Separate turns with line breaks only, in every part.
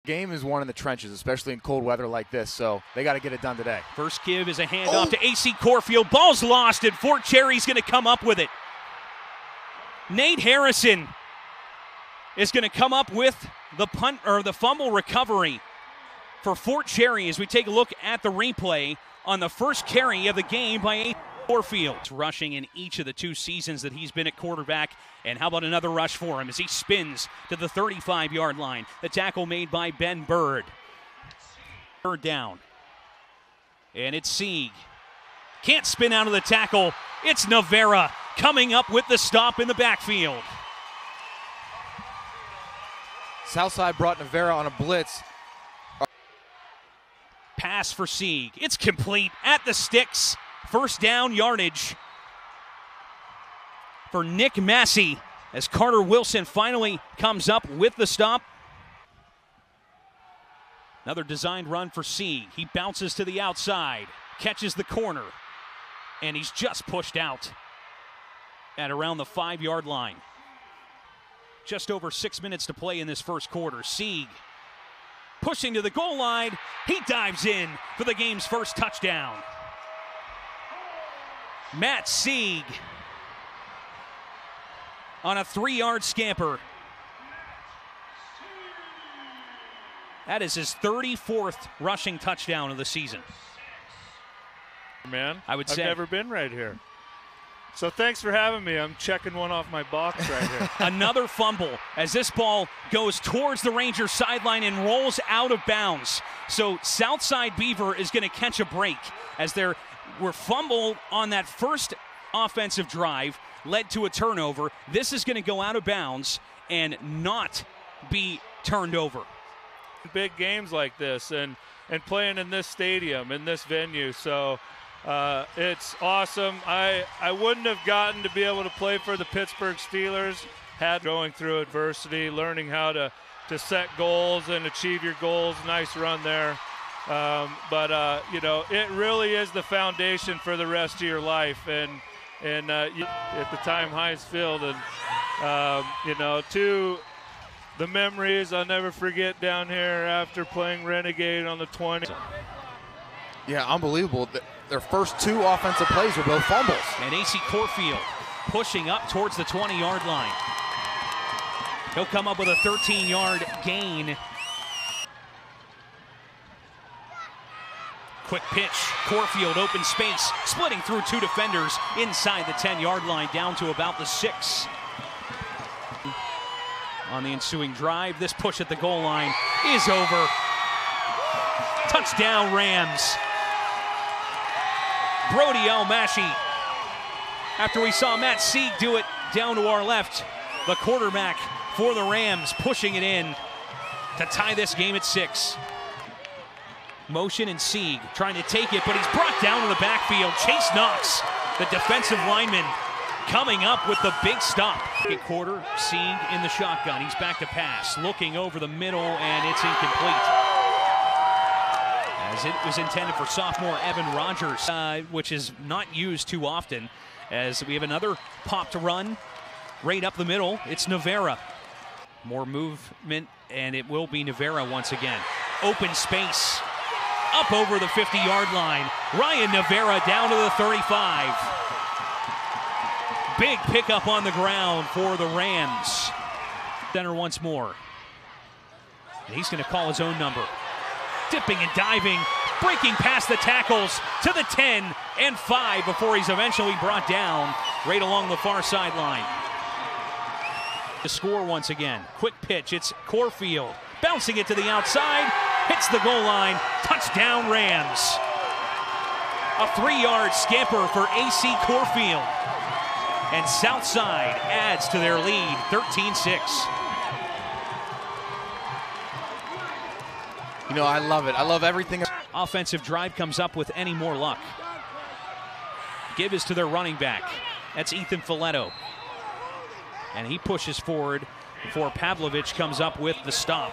Game is won in the trenches, especially in cold weather like this, so they got to get it done today.
First give is a handoff to AC Corfield. Ball's lost, and Fort Cherry's going to come up with it. Nate Harrison is going to come up with the punt or the fumble recovery for Fort Cherry as we take a look at the replay on the first carry of the game by AC Corfield. Rushing in each of the 2 seasons that he's been at quarterback. And how about another rush for him as he spins to the 35-yard line. The tackle made by Ben Bird. Bird down. And it's Sieg. Can't spin out of the tackle. It's Navarra coming up with the stop in the backfield.
Southside brought Navarra on a blitz.
Pass for Sieg. It's complete at the sticks. First down yardage for Nick Massey as Carter Wilson finally comes up with the stop. Another designed run for Sieg. He bounces to the outside, catches the corner, and he's just pushed out at around the 5-yard line. Just over 6 minutes to play in this first quarter. Sieg pushing to the goal line. He dives in for the game's first touchdown. Matt Sieg on a 3-yard scamper. That is his 34th rushing touchdown of the season.
Man,
I would say.
I've never been right here. So thanks for having me. I'm checking one off my box right here.
Another fumble as this ball goes towards the Rangers sideline and rolls out of bounds. So Southside Beaver is going to catch a break as there were fumbled on that first offensive drive, led to a turnover. This is going to go out of bounds and not be turned over.
Big games like this and playing in this stadium, in this venue. So it's awesome. I wouldn't have gotten to be able to play for the Pittsburgh Steelers had going through adversity, learning how to set goals and achieve your goals. Nice run there. But you know, it really is the foundation for the rest of your life. And at the time, Heinz Field, and you know, to the memories I'll never forget down here after playing Renegade on the 20.
Yeah, unbelievable. Their first 2 offensive plays were both fumbles.
And AC Corfield pushing up towards the 20-yard line. He'll come up with a 13-yard gain. Quick pitch, Corfield open space, splitting through 2 defenders inside the 10-yard line down to about the 6. On the ensuing drive, this push at the goal line is over. Touchdown Rams. Brody Almashi. After we saw Matt Sieg do it down to our left, the quarterback for the Rams pushing it in to tie this game at 6. Motion and Sieg trying to take it, but he's brought down to the backfield. Chase Knox, the defensive lineman, coming up with the big stop. Second quarter, Sieg in the shotgun. He's back to pass, looking over the middle, and it's incomplete. As it was intended for sophomore Evan Rogers, which is not used too often. As we have another pop to run right up the middle, it's Navarra. More movement, and it will be Navarra once again. Open space. Up over the 50-yard line. Ryan Navarra down to the 35. Big pickup on the ground for the Rams. Center once more. And he's going to call his own number. Dipping and diving, breaking past the tackles to the 10 and 5 before he's eventually brought down right along the far sideline. To score once again. Quick pitch, it's Corfield. Bouncing it to the outside. Hits the goal line. Touchdown Rams. A 3-yard scamper for AC Corfield. And Southside adds to their lead, 13-6.
You know, I love it. I love everything.
Offensive drive comes up with any more luck. Give is to their running back. That's Ethan Filetto. And he pushes forward before Pavlovich comes up with the stop.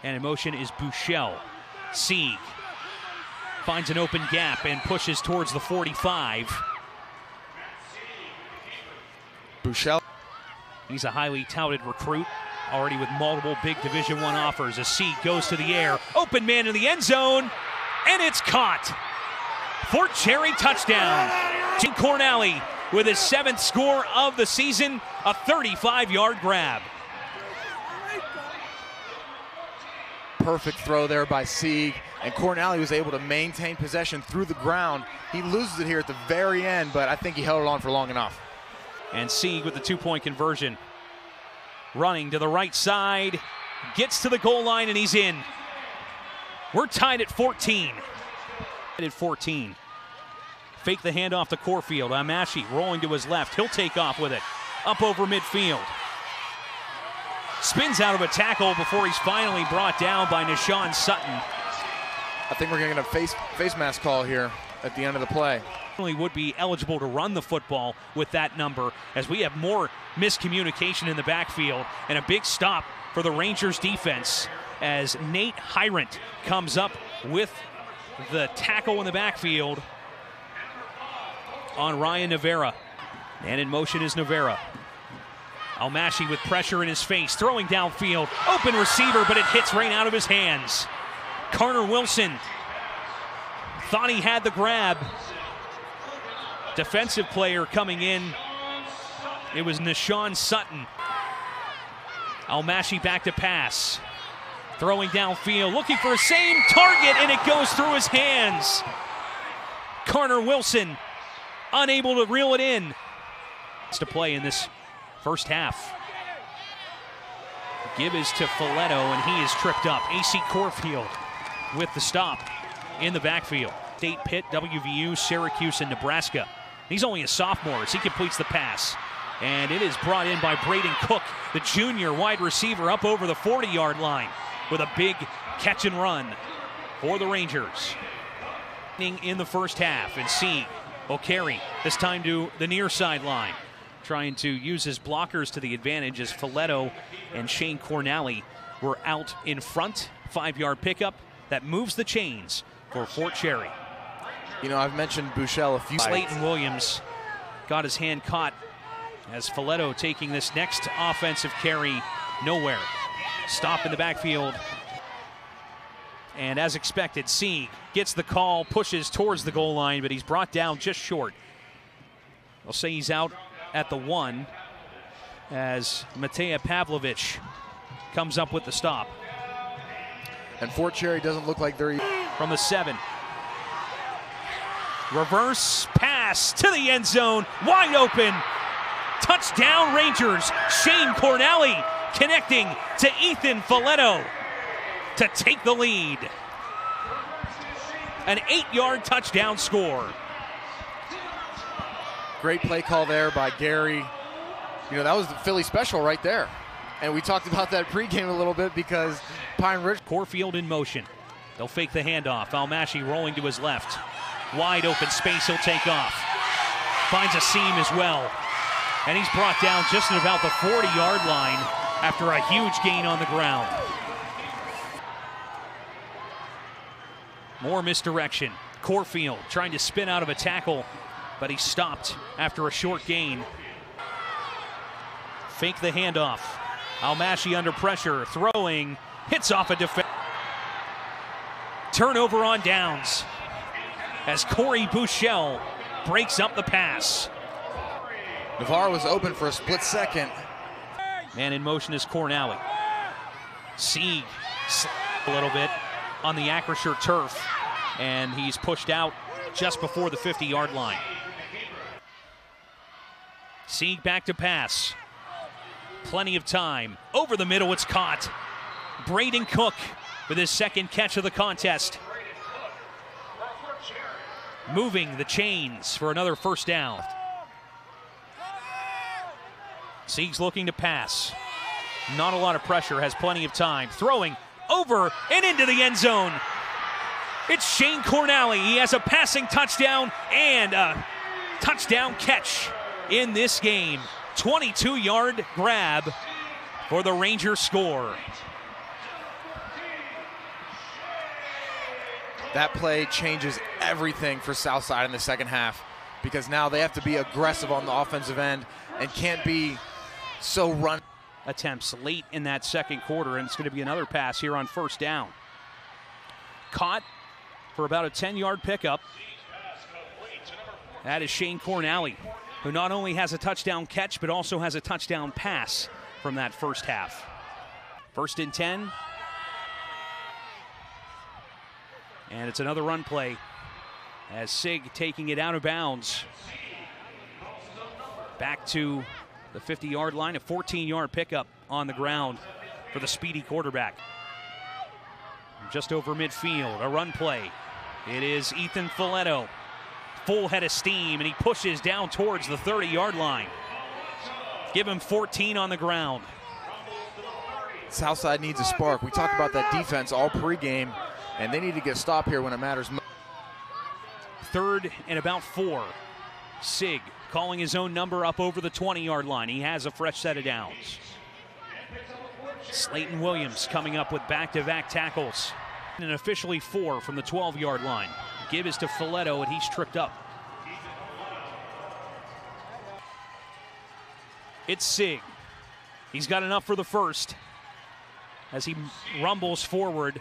And in motion is Buechel. Sieg finds an open gap and pushes towards the 45.
Buechel.
He's a highly touted recruit already with multiple big Division I offers. A Sieg goes to the air, open man in the end zone, and it's caught. Fort Cherry touchdown. Shane Cornally with his 7th score of the season, a 35-yard grab.
Perfect throw there by Sieg, and Cornally was able to maintain possession through the ground. He loses it here at the very end, but I think he held it on for long enough.
And Sieg with the 2-point conversion. Running to the right side, gets to the goal line, and he's in. We're tied at 14. At 14. Fake the handoff to Corfield. Amashi rolling to his left. He'll take off with it. Up over midfield. Spins out of a tackle before he's finally brought down by Nishan Sutton.
I think we're going to get a face mask call here at the end of the play.
Would be eligible to run the football with that number, as we have more miscommunication in the backfield, and a big stop for the Rangers defense as Nate Hyrant comes up with the tackle in the backfield on Ryan Navera. And in motion is Navera. Almashi with pressure in his face, throwing downfield, open receiver, but it hits right out of his hands. Carter Wilson thought he had the grab. Defensive player coming in. It was Nishan Sutton. Almashi back to pass. Throwing downfield, looking for the same target, and it goes through his hands. Carter Wilson unable to reel it in. It's to play in this first half. Give is to Folletto, and he is tripped up. AC Corfield with the stop in the backfield. State, Pitt, WVU, Syracuse, and Nebraska. He's only a sophomore as he completes the pass. And it is brought in by Braden Cook, the junior wide receiver, up over the 40-yard line with a big catch and run for the Rangers. In the first half, and Sieg O'Carey this time to the near sideline, trying to use his blockers to the advantage as Folletto and Shane Cornally were out in front. 5-yard pickup that moves the chains for Fort Cherry.
You know, I've mentioned Buechele a few times.
Slayton Williams got his hand caught as Folletto taking this next offensive carry nowhere. Stop in the backfield. And as expected, Sieg gets the call, pushes towards the goal line, but he's brought down just short. They'll say he's out at the 1 as Mateja Pavlovich comes up with the stop.
And Fort Cherry doesn't look like they're...
From the 7. Reverse pass to the end zone, wide open. Touchdown Rangers. Shane Cornally connecting to Ethan Folletto to take the lead. An 8-yard touchdown score.
Great play call there by Gary. You know, that was the Philly special right there. And we talked about that pregame a little bit because Pine Ridge.
Corfield in motion. They'll fake the handoff. Almashi rolling to his left. Wide open space, he'll take off. Finds a seam as well. And he's brought down just at about the 40-yard line after a huge gain on the ground. More misdirection. Corfield trying to spin out of a tackle, but he stopped after a short gain. Fake the handoff. Almashi under pressure, throwing, hits off a defense. Turnover on downs as Corey Buechele breaks up the pass.
Navarre was open for a split second.
Man in motion is Cornally. Sieg a little bit on the Acrisure turf, and he's pushed out just before the 50-yard line. Sieg back to pass. Plenty of time. Over the middle, it's caught. Braden Cook with his second catch of the contest. Moving the chains for another first down. Sieg's looking to pass. Not a lot of pressure, has plenty of time. Throwing over and into the end zone. It's Shane Cornally. He has a passing touchdown and a touchdown catch in this game. 22-yard grab for the Rangers score.
That play changes everything for Southside in the second half because now they have to be aggressive on the offensive end and can't be so run.
attempts late in that second quarter, and it's going to be another pass here on first down. Caught for about a 10-yard pickup. That is Shane Cornally, who not only has a touchdown catch, but also has a touchdown pass from that first half. 1st and 10. And it's another run play as Sig taking it out of bounds. Back to the 50-yard line, a 14-yard pickup on the ground for the speedy quarterback. Just over midfield, a run play. It is Ethan Folletto, full head of steam, and he pushes down towards the 30-yard line. Give him 14 on the ground.
Southside needs a spark. We talked about that defense all pregame, and they need to get a stop here when it matters most.
3rd and about 4. Sig calling his own number up over the 20-yard line. He has a fresh set of downs. Slayton Williams coming up with back-to-back tackles. And officially 4 from the 12-yard line. Give is to Folletto, and he's tripped up. It's Sig. He's got enough for the first as he rumbles forward.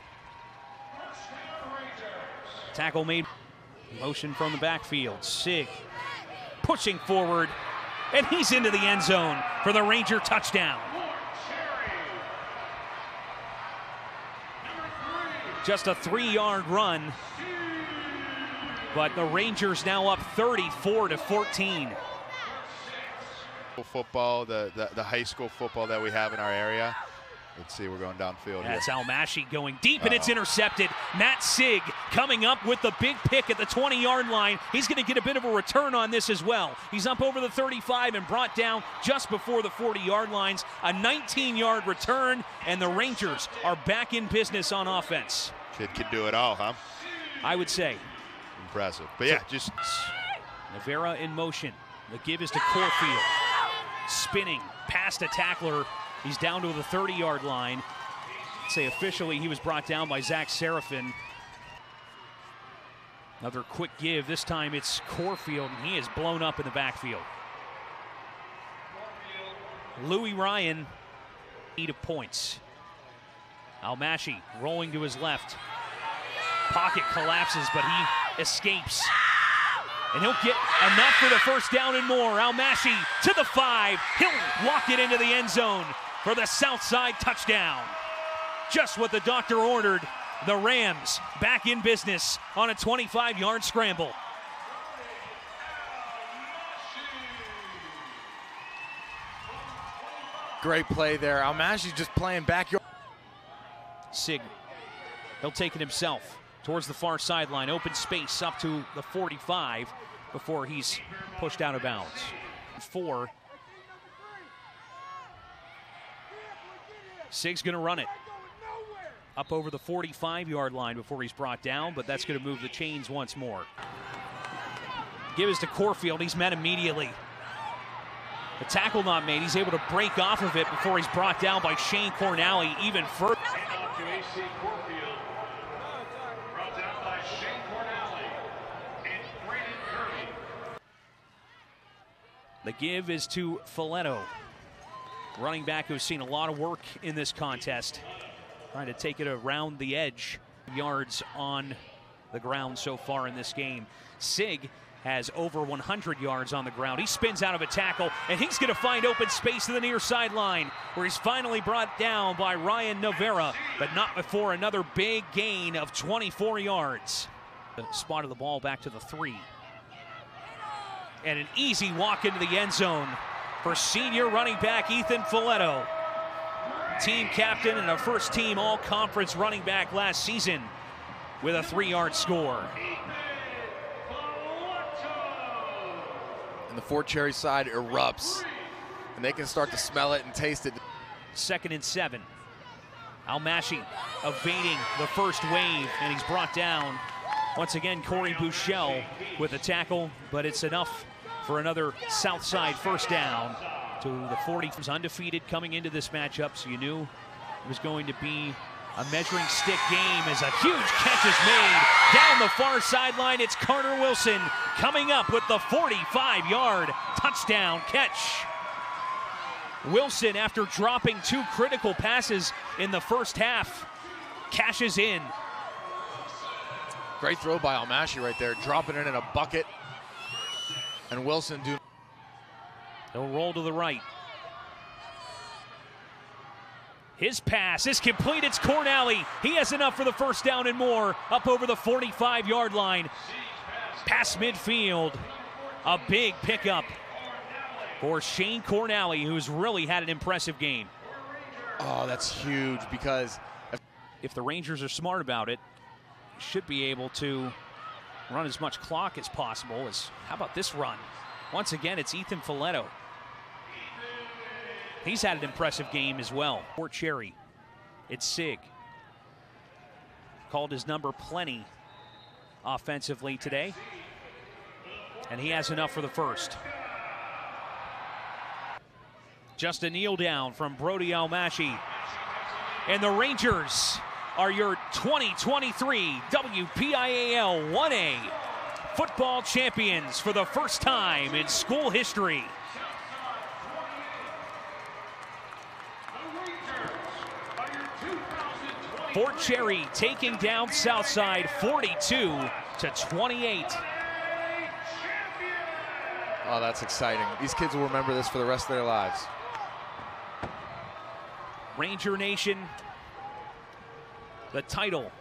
Tackle made. Motion from the backfield. Sig pushing forward, and he's into the end zone for the Ranger touchdown. Just a 3-yard run, but the Rangers now up 34-14.
Football, the high school football that we have in our area. Let's see, we're going downfield.
That's Almashi going deep, and it's intercepted. Matt Sig coming up with the big pick at the 20-yard line. He's going to get a bit of a return on this as well. He's up over the 35 and brought down just before the 40-yard lines. A 19-yard return, and the Rangers are back in business on offense.
Kid can do it all, huh?
I would say.
Impressive. But yeah, just...
Navarra in motion. The give is to Corfield. Spinning past a tackler. He's down to the 30-yard line. I'd say officially he was brought down by Zach Serafin. Another quick give. This time it's Corfield, and he is blown up in the backfield. Louis Ryan, 8 of points. Almashi rolling to his left. Pocket collapses, but he escapes. And he'll get enough for the first down and more. Almashi to the 5. He'll walk it into the end zone for the Southside touchdown. Just what the doctor ordered. The Rams back in business on a 25-yard scramble.
Great play there. Almashi's just playing backyard.
Sig, he'll take it himself towards the far sideline. Open space up to the 45 before he's pushed out of bounds. 4. Sig's going to run it up over the 45-yard line before he's brought down, but that's going to move the chains once more. Give is to Corfield. He's met immediately. The tackle not made. He's able to break off of it before he's brought down by Shane Cornally even further. The give is to Folletto. Running back who's seen a lot of work in this contest. Trying to take it around the edge. Yards on the ground so far in this game. Sig has over 100 yards on the ground. He spins out of a tackle, and he's going to find open space to the near sideline, where he's finally brought down by Ryan Navarra, but not before another big gain of 24 yards. Spotted the ball back to the 3. And an easy walk into the end zone for senior running back Ethan Folletto. Team captain and a first-team all-conference running back last season with a 3-yard score.
And the Fort Cherry side erupts, and they can start to smell it and taste it.
2nd and 7. Almashi evading the first wave, and he's brought down. Once again, Corey Buchel with a tackle, but it's enough for another Southside first down to the 40. He was undefeated coming into this matchup, so you knew it was going to be a measuring stick game as a huge catch is made down the far sideline. It's Carter Wilson coming up with the 45-yard touchdown catch. Wilson, after dropping 2 critical passes in the first half, cashes in.
Great throw by Almashi right there, dropping it in a bucket. And Wilson
He'll roll to the right. His pass is complete. It's Cornally. He has enough for the first down and more, up over the 45-yard line. Past midfield. A big pickup for Shane Cornally, who's really had an impressive game.
Oh, that's huge, because
if the Rangers are smart about it, should be able to run as much clock as possible. How about this run? Once again, it's Ethan Folletto. He's had an impressive game as well. For Cherry, it's Sig. Called his number plenty offensively today. And he has enough for the first. Just a kneel down from Brody Almashi. And the Rangers are your 2023 WPIAL 1A football champions for the first time in school history. Fort Cherry taking down Southside 42-28.
oh, that's exciting. These kids will remember this for the rest of their lives.
Ranger Nation, the title